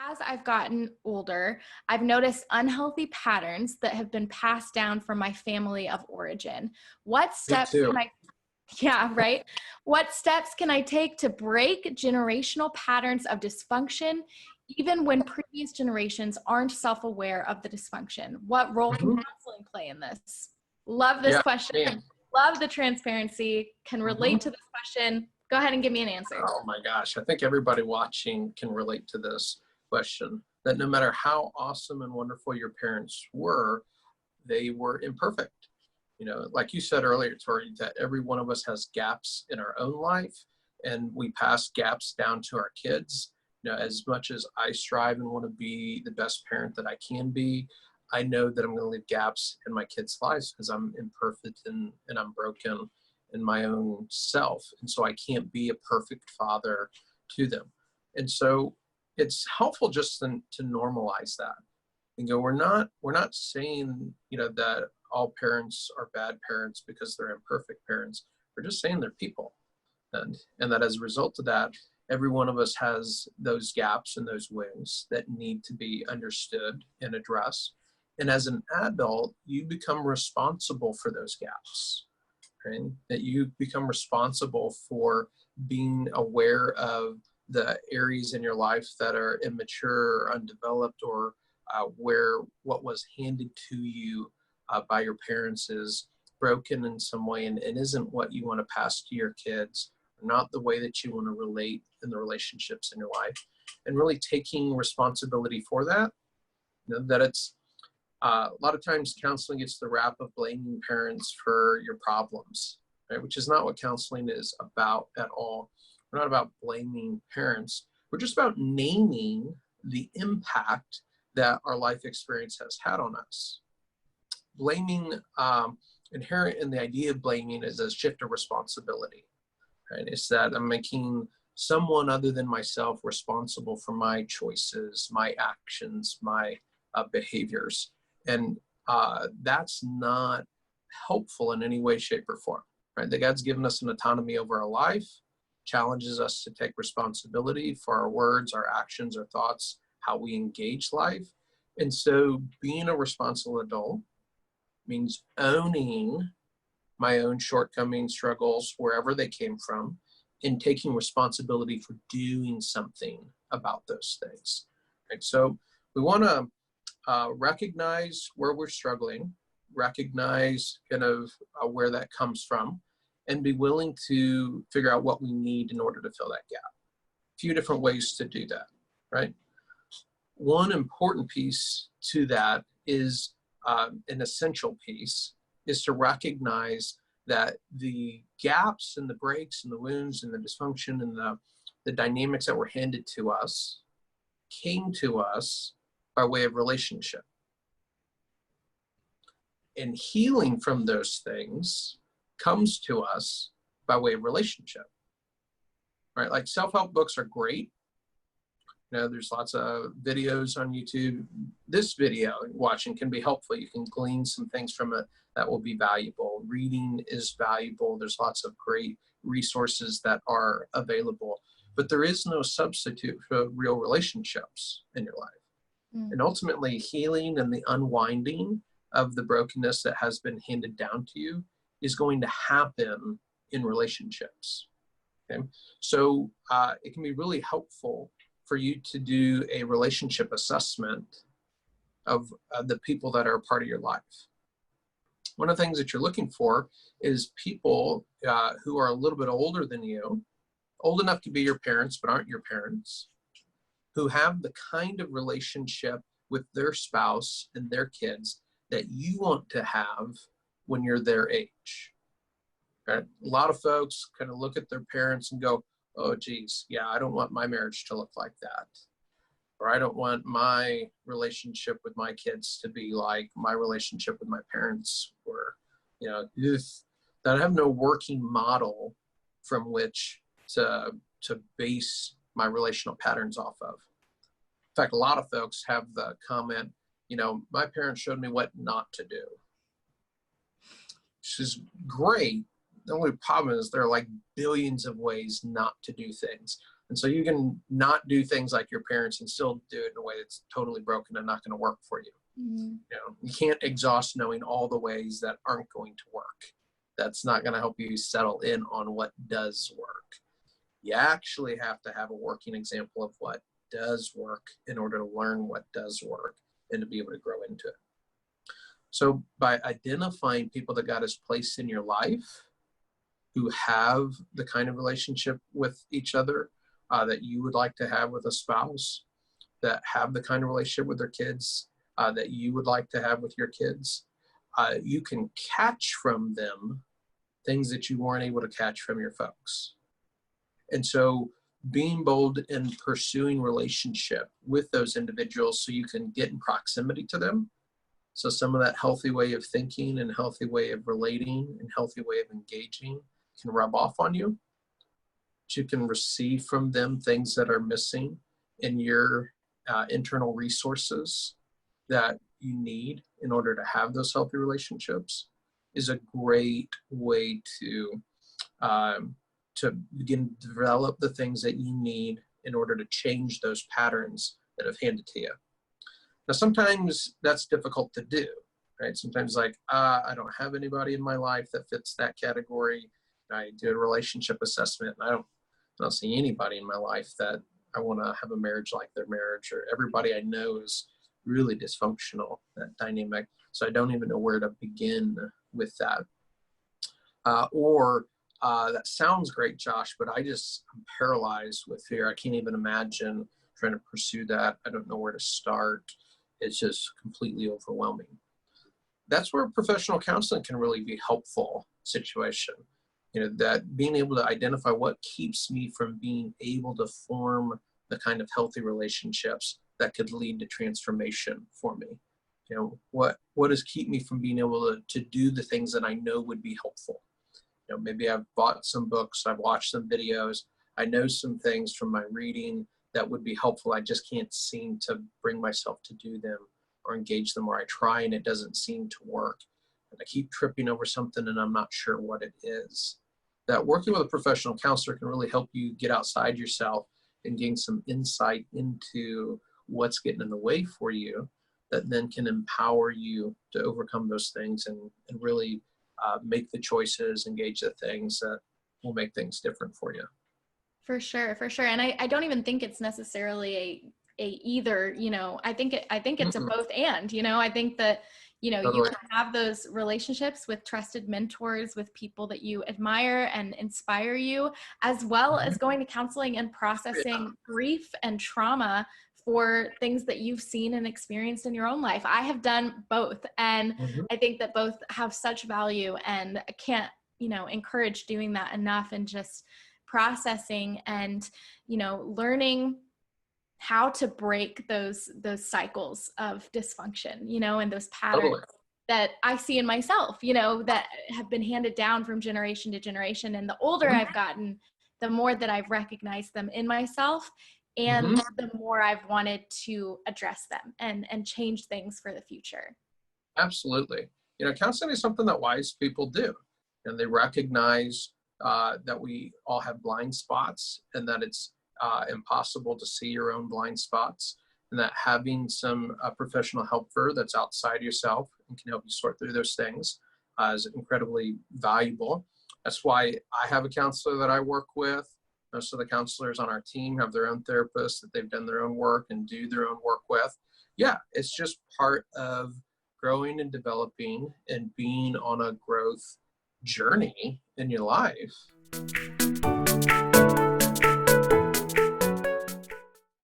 as I've gotten older, I've noticed unhealthy patterns that have been passed down from my family of origin. What Me steps too. can I, yeah, right? What steps can I take to break generational patterns of dysfunction, even when previous generations aren't self-aware of the dysfunction? What role can counseling play in this? Love this Yeah, question. man. Love the transparency. Can relate to this question. Go ahead and give me an answer. Oh my gosh. I think everybody watching can relate to this question, that no matter how awesome and wonderful your parents were, they were imperfect. You know, like you said earlier, Tori, that every one of us has gaps in our own life, and we pass gaps down to our kids. You know, as much as I strive and want to be the best parent that I can be, I know that I'm going to leave gaps in my kids' lives because I'm imperfect and I'm broken in my own self. And so I can't be a perfect father to them. And so it's helpful just to normalize that and go, we're not saying, you know, that all parents are bad parents because they're imperfect parents. We're just saying they're people. And that as a result of that, every one of us has those gaps and those wounds that need to be understood and addressed. And as an adult, you become responsible for those gaps, right? That you become responsible for being aware of the areas in your life that are immature or undeveloped, or where what was handed to you by your parents is broken in some way and isn't what you want to pass to your kids, or not the way that you want to relate in the relationships in your life, and really taking responsibility for that. You know, that it's a lot of times counseling gets the rap of blaming parents for your problems, right? Which is not what counseling is about at all. We're not about blaming parents. We're just about naming the impact that our life experience has had on us. Blaming, inherent in the idea of blaming, is a shift of responsibility, right? It's that I'm making someone other than myself responsible for my choices, my actions, my behaviors. And that's not helpful in any way, shape, or form, right? That God's given us an autonomy over our life, challenges us to take responsibility for our words, our actions, our thoughts, how we engage life. And so being a responsible adult means owning my own shortcomings, struggles, wherever they came from, and taking responsibility for doing something about those things. Right? So we want to recognize where we're struggling, recognize kind of where that comes from, and be willing to figure out what we need in order to fill that gap. A few different ways to do that, right? One important piece to that is an essential piece is to recognize that the gaps and the breaks and the wounds and the dysfunction and the dynamics that were handed to us came to us by way of relationship. And healing from those things comes to us by way of relationship, right? Like self-help books are great. You know, there's lots of videos on YouTube. This video watching can be helpful. You can glean some things from it that will be valuable. Reading is valuable. There's lots of great resources that are available, but there is no substitute for real relationships in your life. And ultimately, healing and the unwinding of the brokenness that has been handed down to you is going to happen in relationships. Okay? So it can be really helpful for you to do a relationship assessment of the people that are a part of your life. One of the things that you're looking for is people who are a little bit older than you, old enough to be your parents but aren't your parents, who have the kind of relationship with their spouse and their kids that you want to have when you're their age. Right? A lot of folks kind of look at their parents and go, oh, geez, yeah, I don't want my marriage to look like that. Or I don't want my relationship with my kids to be like my relationship with my parents, or, you know, that I have no working model from which to base my relational patterns off of. In fact, a lot of folks have the comment, you know, my parents showed me what not to do, which is great. The only problem is there are like billions of ways not to do things. And so you can not do things like your parents and still do it in a way that's totally broken and not going to work for you. You can't exhaust knowing all the ways that aren't going to work. That's not going to help you settle in on what does work. You actually have to have a working example of what does work in order to learn what does work and to be able to grow into it. So by identifying people that God has placed in your life who have the kind of relationship with each other that you would like to have with a spouse, that have the kind of relationship with their kids that you would like to have with your kids, you can catch from them things that you weren't able to catch from your folks. And so being bold in pursuing relationship with those individuals so you can get in proximity to them. So some of that healthy way of thinking and healthy way of relating and healthy way of engaging can rub off on you. You can receive from them things that are missing in your internal resources that you need in order to have those healthy relationships is a great way to begin to develop the things that you need in order to change those patterns that have handed to you. Now, sometimes that's difficult to do, right? Sometimes like, I don't have anybody in my life that fits that category. I do a relationship assessment and I don't see anybody in my life that I want to have a marriage like their marriage, or everybody I know is really dysfunctional, that dynamic. So I don't even know where to begin with that. That sounds great, Josh, but I'm paralyzed with fear. I can't even imagine trying to pursue that. I don't know where to start. It's just completely overwhelming. That's where professional counseling can really be a helpful situation. That being able to identify what keeps me from being able to form the kind of healthy relationships that could lead to transformation for me. What does keep me from being able to do the things that I know would be helpful? Maybe I've bought some books, I've watched some videos, I know some things from my reading that would be helpful. I just can't seem to bring myself to do them or engage them, or I try and it doesn't seem to work. And I keep tripping over something and I'm not sure what it is. That working with a professional counselor can really help you get outside yourself and gain some insight into what's getting in the way for you, that then can empower you to overcome those things and really make the choices, engage the things that will make things different for you. For sure. And I don't even think it's necessarily a either, I think it's a both and, I think that, Totally. you can have those relationships with trusted mentors, with people that you admire and inspire you, as well as going to counseling and processing grief and trauma for things that you've seen and experienced in your own life. I have done both. And I think that both have such value, and I can't, encourage doing that enough, and just processing and, learning how to break those cycles of dysfunction, and those patterns that I see in myself, that have been handed down from generation to generation. And the older I've gotten, the more that I've recognized them in myself, and the more I've wanted to address them and change things for the future. Absolutely. Counseling is something that wise people do, and they recognize that we all have blind spots, and that it's impossible to see your own blind spots, and that having some professional help that's outside yourself and can help you sort through those things is incredibly valuable. That's why I have a counselor that I work with. Most of the counselors on our team have their own therapists that they've done their own work and do their own work with. Yeah, it's just part of growing and developing and being on a growth journey in your life.